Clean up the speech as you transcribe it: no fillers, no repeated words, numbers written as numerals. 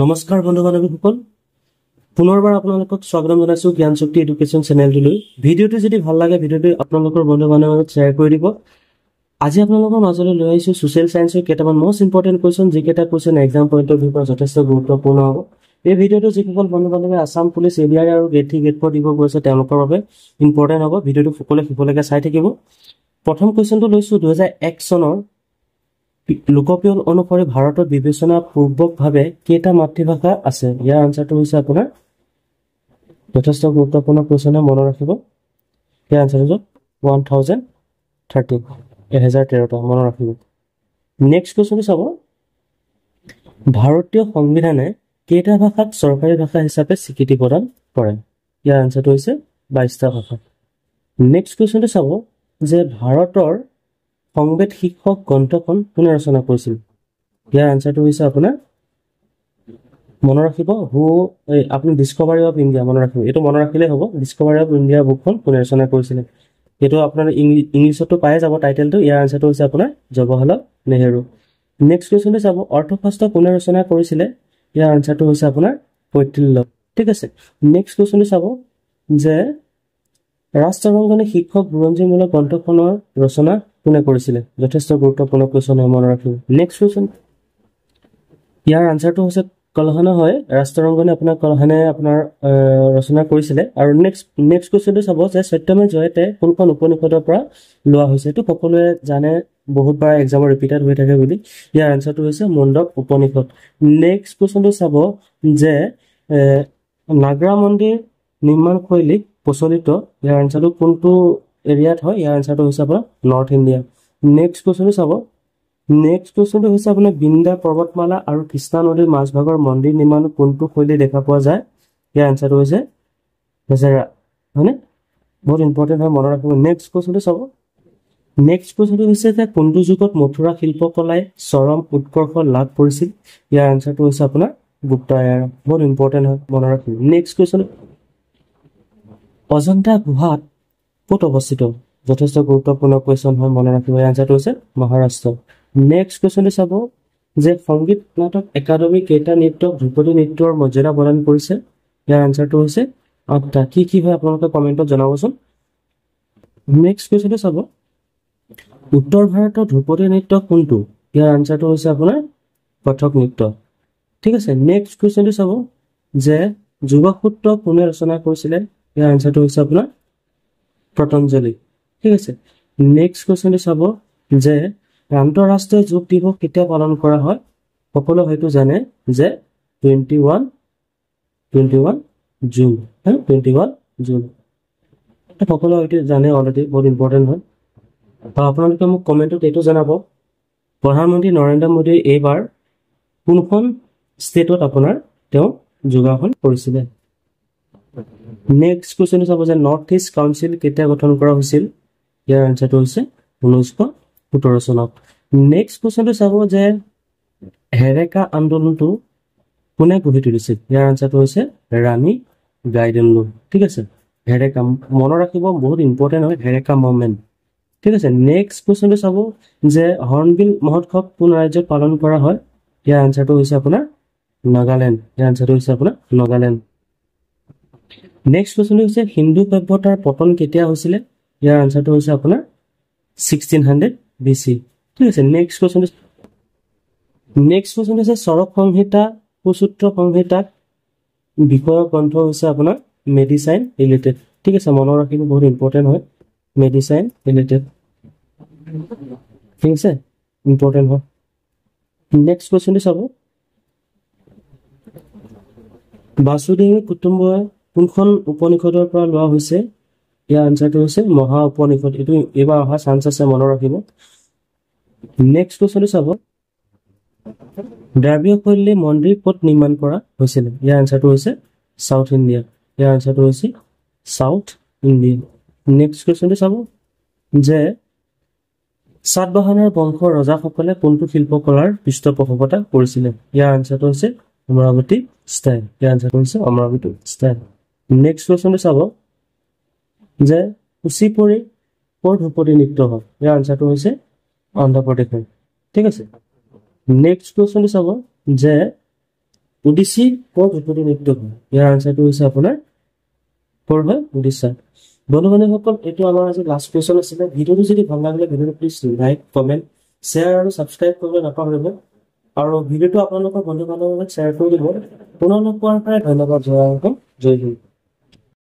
নমস্কাৰ বন্ধু বান্ধৱীসকল, পুনৰবাৰ আপোনালোকক স্বাগতম জনাইছোঁ জ্ঞান শক্তি এডুকেশ্যন চেনেলটোলৈ। ভিডিঅ'টো যদি ভাল লাগে ভিডিঅ'টো আপোনালোকৰ বন্ধু বান্ধৱীৰ লগত শ্বেয়াৰ কৰি দিব। আজি আপোনালোকৰ মাজলৈ লৈ আহিছোঁ ছ'চিয়েল ছায়েন্সৰ কেইটামান মষ্ট ইম্পৰ্টেণ্ট কুৱেশ্যন, যিকেইটা কুৱেশ্যন এক্সাম পইণ্ট অফ ভিউৰ পৰা যথেষ্ট গুৰুত্বপূৰ্ণ হ'ব। এই ভিডিঅ'টো যিসকল বন্ধু বান্ধৱীয়ে আছাম পুলিচ এডিআৰ আৰু গ্ৰেড 3 গ্ৰেড 4 দিব গৈছে তেওঁলোকৰ বাবে ইম্পৰ্টেণ্ট হ'ব। ভিডিঅ'টো সকলোৱে শেষলৈকে চাই থাকিব। প্ৰথম কুৱেশ্যনটো লৈছোঁ 2001 চনৰ লোকপিয়ল অনুসৰি ভাৰতত বিবেচনা পূৰ্বকভাৱে কেইটা মাতৃভাষা আছে? ইয়াৰ আনচাৰটো হৈছে আপোনাৰ যথেষ্ট গুৰুত্বপূৰ্ণ কুৱেশ্যন, মনত ৰাখিব। ইয়াৰ আনচাৰ হৈছে 1013, 1013টা মনত ৰাখিব। নেক্সট কুৱেশ্যনটো চাব, ভাৰতীয় সংবিধানে কেইটা ভাষাক চৰকাৰী ভাষা হিচাপে স্বীকৃতি প্ৰদান কৰে? ইয়াৰ আনচাৰটো হৈছে 22টা ভাষা। নেক্সট কুৱেশ্যনটো চাব যে ভাৰতৰ সংবেদ শীৰ্ষক গ্ৰন্থখন কোনে ৰচনা কৰিছিল? ইয়াৰ আনচাৰটো হৈছে আপোনাৰ মনত ৰাখিব আপুনি ডিস্কভাৰী অফ ইণ্ডিয়া মনত ৰাখিব। এইটো মনত ৰাখিলেই হ'ব। ডিস্কভাৰী অফ ইণ্ডিয়া বুকখন কোনে ৰচনা কৰিছিলে? এইটো আপোনাৰ ইংলিছতো পাই যাব টাইটেলটো। ইয়াৰ আনচাৰটো হৈছে আপোনাৰ জৱাহৰলাল নেহেৰু। নেক্সট কুৱেশ্যনটো চাব, অৰ্থশাস্ত্ৰ কোনে ৰচনা কৰিছিলে? ইয়াৰ আনচাৰটো হৈছে আপোনাৰ কৌটিল্য। ঠিক আছে। নেক্সট কুৱেশ্যনটো চাব যে ৰাষ্ট্ৰৰংগনী শীৰ্ষক বুৰঞ্জীমূলক গ্ৰন্থখনৰ ৰচনা কোনে কৰিছিলে? যথেষ্ট গুৰুত্বপূৰ্ণ কুৱেশ্যন হয়, মনত ৰাখিব। নেক্সট কুৱেশ্যন, ইয়াৰ আনচাৰটো হৈছে কলহানা হয়। ৰাষ্ট্ৰৰংগনী আপোনাৰ কলহানে আপোনাৰ ৰচনা কৰিছিলে। আৰু নেক্সট কুৱেশ্যনটো চাব যে সত্যমেৱ জয়তে কোনখন উপনিষদৰ পৰা লোৱা হৈছে? এইটো সকলোৱে জানে, বহুতবাৰ এক্সামৰ ৰিপিটেড হৈ থাকে বুলি। ইয়াৰ আনচাৰটো হৈছে মুণ্ডক উপনিষদ। নেক্সট কুৱেশ্যনটো চাব যে নাগৰা মন্দিৰ নিৰ্মাণ শৈলী প্ৰচলিত, ইয়াৰ আনচাৰটো কোনটো এৰিয়াত হয়? ইয়াৰ আনচাৰটো হৈছে আপোনাৰ নৰ্থ ইণ্ডিয়া। নেক্সট কুৱেশ্যনটো চাব, নেক্সট কুৱেশ্যনটো হৈছে আপোনাৰ বিন্দা পৰ্বতমালা আৰু কৃষ্ণা নদীৰ মাজভাগৰ মন্দিৰ নিৰ্মাণ কোনটো শৈলী দেখা পোৱা যায়? ইয়াৰ আনচাৰটো হৈছে হেজেৰা, হয়নে? বহুত ইম্পৰ্টেণ্ট হয়, মনত ৰাখিব। নেক্সট কুৱেশ্যনটো চাব, নেক্সট কুৱেশ্যনটো হৈছে যে কোনটো যুগত মথুৰা শিল্পকলাই চৰম উৎকৰ্ষ লাভ কৰিছিল? ইয়াৰ আনচাৰটো হৈছে আপোনাৰ গুপ্ত এৰা। বহুত ইম্পৰ্টেণ্ট হয়, মনত ৰাখিব। নেক্সট কুৱেশ্যন, অজন্তা গুহাত ক'ত অৱস্থিত? যথেষ্ট গুৰুত্বপূৰ্ণ কুৱেশ্যন হয়, মনত ৰাখিব। ইয়াৰ আনচাৰটো হৈছে মহাৰাষ্ট্ৰ। নেক্সট কুৱেশ্যনটো চাব যে সংগীত নাটক একাডেমী কেইটা নৃত্যক ধ্ৰুপদী নৃত্যৰ মৰ্যাদা প্ৰদান কৰিছে? ইয়াৰ আনচাৰটো হৈছে 8টা। কি হয় আপোনালোকে কমেণ্টত জনাবচোন। নেক্সট কুৱেশ্যনটো চাব, উত্তৰ ভাৰতৰ ধ্ৰুপদী নৃত্য কোনটো? ইয়াৰ আনচাৰটো হৈছে আপোনাৰ কথক নৃত্য। ঠিক আছে। নেক্সট কুৱেশ্যনটো চাব যে যোগসূত্ৰ কোনে ৰচনা কৰিছিলে? ইয়াৰ আনচাৰটো হৈছে আপোনাৰ পতঞ্জলি। ঠিক আছে। নেক্সট কুৱেশ্যনটো চাব যে আন্তঃৰাষ্ট্ৰীয় যোগ দিৱস কেতিয়া পালন কৰা হয়? সকলোৱে হয়তো জানে যে 21 জুন। 21 জুন সকলোৱে হয়তো জানে অলৰেডি, বহুত ইম্পৰ্টেণ্ট হয়। আপোনালোকে মোক কমেণ্টত এইটো জনাব, প্ৰধানমন্ত্ৰী নৰেন্দ্ৰ মোদীয়ে এইবাৰ কোনখন ষ্টেটত আপোনাৰ তেওঁ যোগাসন কৰিছিলে? নেক্সট কুৱেশ্যনটো চাব যে নৰ্থ ইষ্ট কাউন্সিল কেতিয়া গঠন কৰা হৈছিল? ইয়াৰ আনচাৰটো হৈছে 1917 চনত। নেক্সট কুৱেশ্যনটো চাব যে হেৰেকা আন্দোলনটো কোনে গঢ়ি তুলিছিল? ইয়াৰ আনচাৰটো হৈছে ৰাণী গাইডেনলু। ঠিক আছে। হেৰেকা মনত ৰাখিব, বহুত ইম্পৰ্টেণ্ট হয় হেৰেকা মুভমেণ্ট। ঠিক আছে। নেক্সট কুৱেশ্যনটো চাব যে হৰ্ণবিল মহোৎসৱ কোন ৰাজ্যত পালন কৰা হয়? ইয়াৰ আনচাৰটো হৈছে আপোনাৰ নাগালেণ্ড। ইয়াৰ আনচাৰটো হৈছে আপোনাৰ নাগালেণ্ড। নেক্সট কুৱেশ্যনটো হৈছে হিন্দু সভ্যতাৰ পতন কেতিয়া হৈছিলে? ইয়াৰ আনচাৰটো হৈছে আপোনাৰ 1600 BC। ঠিক আছে। নেক্সট কুৱেশ্যন হৈছে চৰক সংহিতা সুসূত্ৰ সংহিতাক বিষয়ক গ্ৰন্থ হৈছে আপোনাৰ মেডিচাইন ৰিলেটেড। ঠিক আছে, মনত ৰাখিব, বহুত ইম্পৰ্টেণ্ট হয় মেডিচাইন ৰিলেটেড। ঠিক আছে, ইম্পৰ্টেণ্ট হয়। নেক্সট কুৱেশ্যনটো চাব, বাসুদেৱ কুটুম্বই কোনখন উপনিষদৰ পৰা লোৱা হৈছে? ইয়াৰ আনচাৰটো হৈছে মহা উপনিষদ। এইটো এইবাৰ অহা চান্স আছে, মনত ৰাখিব। নেক্সট কুৱেশ্যনটো চাব, দ্ৰাবিড় শৈলী মন্দিৰ ক'ত নিৰ্মাণ কৰা হৈছিল? ইয়াৰ আনচাৰটো হৈছে চাউথ ইণ্ডিয়া। ইয়াৰ আনচাৰটো হৈছে চাউথ ইণ্ডিয়া। নেক্সট কুৱেশ্যনটো চাব যে সাতবাহনৰ বংশৰ ৰজাসকলে কোনটো শিল্পকলাৰ পৃষ্ঠপোষকতা কৰিছিলে? ইয়াৰ আনচাৰটো হৈছে অমৰাৱতী ষ্টাইল। ইয়াৰ আনচাৰটো হৈছে অমৰাৱতী ষ্টাইল। নেক্সট কুৱেশ্যনটো চাব যে কুচিপুড়ি ক'ৰ ধ্ৰুপদী নৃত্য হয়? ইয়াৰ আনচাৰটো হৈছে অন্ধ্ৰপ্ৰদেশৰ। ঠিক আছে। নেক্সট কুৱেশ্যনটো চাব যে ওডিচি ক'ত ধ্ৰুপদী নৃত্য হয়? ইয়াৰ আনচাৰটো হৈছে আপোনাৰ ক'ৰ হয়? উৰিষ্যা। বন্ধু বান্ধৱীসকল, এইটো আমাৰ আজি লাষ্ট কুৱেশ্যন আছিলে। ভিডিঅ'টো যদি ভাল লাগিলে ভিডিঅ'টো প্লিজ লাইক, কমেণ্ট, শ্বেয়াৰ আৰু ছাবস্ক্ৰাইব কৰিবলৈ নাপাহৰিব। আৰু ভিডিঅ'টো আপোনালোকৰ বন্ধু বান্ধৱীক শ্বেয়াৰ কৰি দিব। পুনৰ লগ পোৱাৰ পৰাই ধন্যবাদ জনাই জয় হিন্দ।